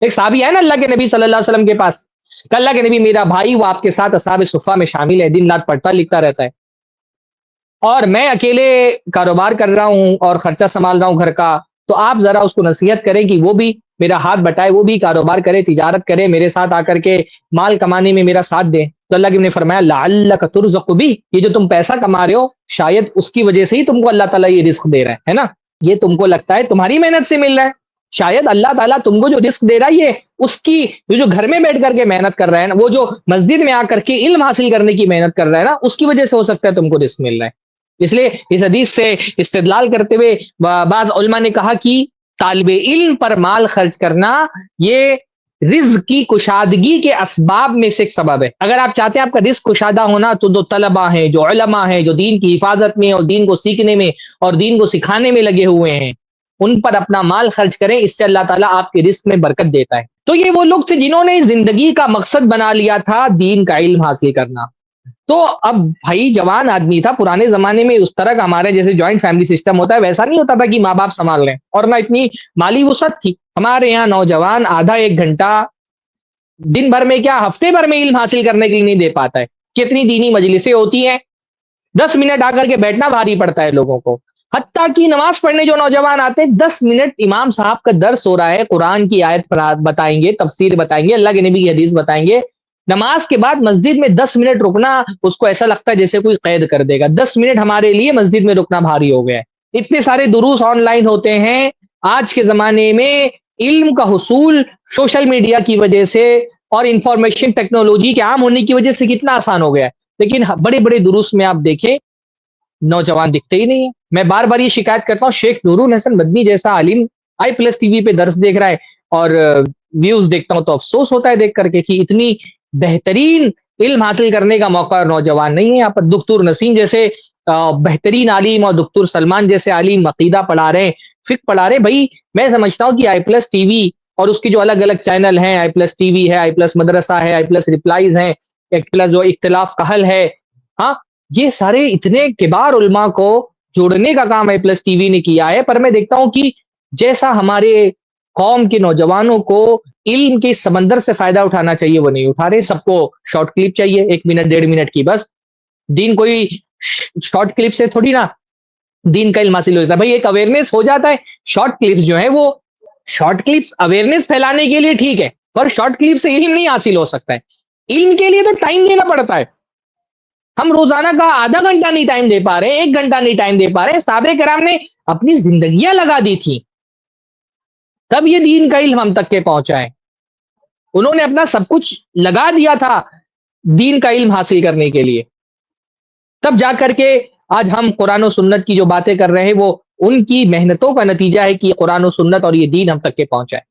ایک صحابی ہے نا اللہ کے نبی صلی اللہ علیہ وسلم کے پاس کہ اللہ کے نبی میرا بھائی وہ آپ کے ساتھ اصحاب صفہ میں شامل ہے، دن رات پڑھتا لکھتا رہتا ہے، اور میں اکیلے کاروبار کر رہا ہوں اور خرچہ سنبھال رہا ہوں گھر کا، تو آپ ذرا اس کو نصیحت کریں کہ وہ بھی میرا ہاتھ بٹائے، وہ بھی کاروبار کرے، تجارت کرے، میرے ساتھ آ کر کے مال کمانے میں میرا ساتھ دے۔ تو اللہ کے نے فرمایا لعلک ترزق بھی، یہ جو تم پیسہ کما رہے ہو شاید اس کی وجہ سے ہی تم کو اللہ تعالیٰ یہ رزق دے رہا ہے نا، یہ تم کو لگتا ہے تمہاری محنت سے مل رہا ہے، شاید اللہ تعالیٰ تم کو جو رزق دے رہا ہے یہ اس کی جو گھر میں بیٹھ کر کے محنت کر رہا ہے نا، وہ جو مسجد میں آ کر کے علم حاصل کرنے کی محنت کر رہا ہے نا، اس کی وجہ سے ہو سکتا ہے تم کو رزق مل رہا ہے۔ اس لیے اس حدیث سے استدلال کرتے ہوئے بعض علماء نے کہا کہ طالب علم پر مال خرچ کرنا یہ رزق کی کشادگی کے اسباب میں سے ایک سبب ہے۔ اگر آپ چاہتے ہیں آپ کا رزق کشادہ ہونا تو جو طلباء ہیں، جو علماء ہیں، جو دین کی حفاظت میں اور دین کو سیکھنے میں اور دین کو سکھانے میں لگے ہوئے ہیں، ان پر اپنا مال خرچ کریں، اس سے اللہ تعالیٰ آپ کے رزق میں برکت دیتا ہے۔ تو یہ وہ لوگ تھے جنہوں نے زندگی کا مقصد بنا لیا تھا دین کا علم حاصل کرنا۔ تو اب بھائی جوان آدمی تھا، پرانے زمانے میں اس طرح کا ہمارے جیسے جوائنٹ فیملی سسٹم ہوتا ہے ویسا نہیں ہوتا تھا کہ ماں باپ سنبھال لیں، اور نہ اتنی مالی وسعت تھی۔ ہمارے یہاں نوجوان آدھا ایک گھنٹہ دن بھر میں کیا ہفتے بھر میں علم حاصل کرنے کے لیے نہیں دے پاتا ہے۔ کتنی دینی مجلسیں ہوتی ہیں، 10 منٹ آ کر کے بیٹھنا بھاری پڑتا ہے لوگوں کو، حتیٰ کہ نماز پڑھنے جو نوجوان آتے ہیں 10 منٹ امام صاحب کا درس ہو رہا ہے، قرآن کی آیت بتائیں گے، تفسیر بتائیں گے، اللہ کے نبی کی حدیث بتائیں گے، نماز کے بعد مسجد میں 10 منٹ رکنا اس کو ایسا لگتا ہے جیسے کوئی قید کر دے گا۔ 10 منٹ ہمارے لیے مسجد میں رکنا بھاری ہو گیا ہے۔ اتنے سارے دروس آن لائن ہوتے ہیں آج کے زمانے میں، علم کا حصول سوشل میڈیا کی وجہ سے اور انفارمیشن ٹیکنالوجی کے عام ہونے کی وجہ سے کتنا آسان ہو گیا ہے، لیکن بڑے بڑے دروس میں آپ دیکھیں نوجوان دکھتے ہی نہیں ہیں۔ میں بار بار یہ شکایت کرتا ہوں، شیخ نور الحسن مدنی جیسا عالم i+TV پہ درس دیکھ رہا ہے اور ویوز دیکھتا ہوں تو افسوس ہوتا ہے دیکھ کر کے کہ اتنی بہترین علم حاصل کرنے کا موقع نوجوان نہیں ہے۔ یہاں پر دکتور نسیم جیسے بہترین عالم اور دکتور سلمان جیسے عالم عقیدہ پڑھا رہے ہیں، فقہ پڑھا رہے ہیں۔ بھائی میں سمجھتا ہوں کہ i+TV اور اس کے جو الگ الگ چینل ہیں، i+TV ہے، i+ مدرسہ ہے، i+ ریپلائز ہیں، i+ جو اختلاف کا حل ہے، ہاں یہ سارے اتنے کبار علماء کو جوڑنے کا کام i+TV نے کیا ہے۔ پر میں دیکھتا ہوں کہ جیسا ہمارے قوم کے نوجوانوں کو علم کے سمندر سے فائدہ اٹھانا چاہیے وہ نہیں اٹھا رہے، سب کو شارٹ کلپ چاہیے 1 منٹ 1.5 منٹ کی، بس دین کوئی شارٹ کلپ سے تھوڑی نا دین کا علم حاصل ہو جاتا ہے۔ بھائی ایک اویئرنیس ہو جاتا ہے، شارٹ کلپس جو ہیں وہ شارٹ کلپس اویئرنیس پھیلانے کے لیے ٹھیک ہے، پر شارٹ کلپ سے علم نہیں حاصل ہو سکتا ہے۔ علم کے لیے تو ٹائم دینا پڑتا ہے، ہم روزانہ کا آدھا گھنٹہ نہیں ٹائم دے پا رہے، 1 گھنٹہ نہیں ٹائم دے پا رہے۔ صحابہ کرام نے اپنی زندگیاں لگا دی تھی تب یہ دین کا علم ہم تک کے پہنچا ہے، انہوں نے اپنا سب کچھ لگا دیا تھا دین کا علم حاصل کرنے کے لیے، تب جا کر کے آج ہم قرآن و سنت کی جو باتیں کر رہے ہیں وہ ان کی محنتوں کا نتیجہ ہے کہ یہ قرآن و سنت اور یہ دین ہم تک کے پہنچا ہے۔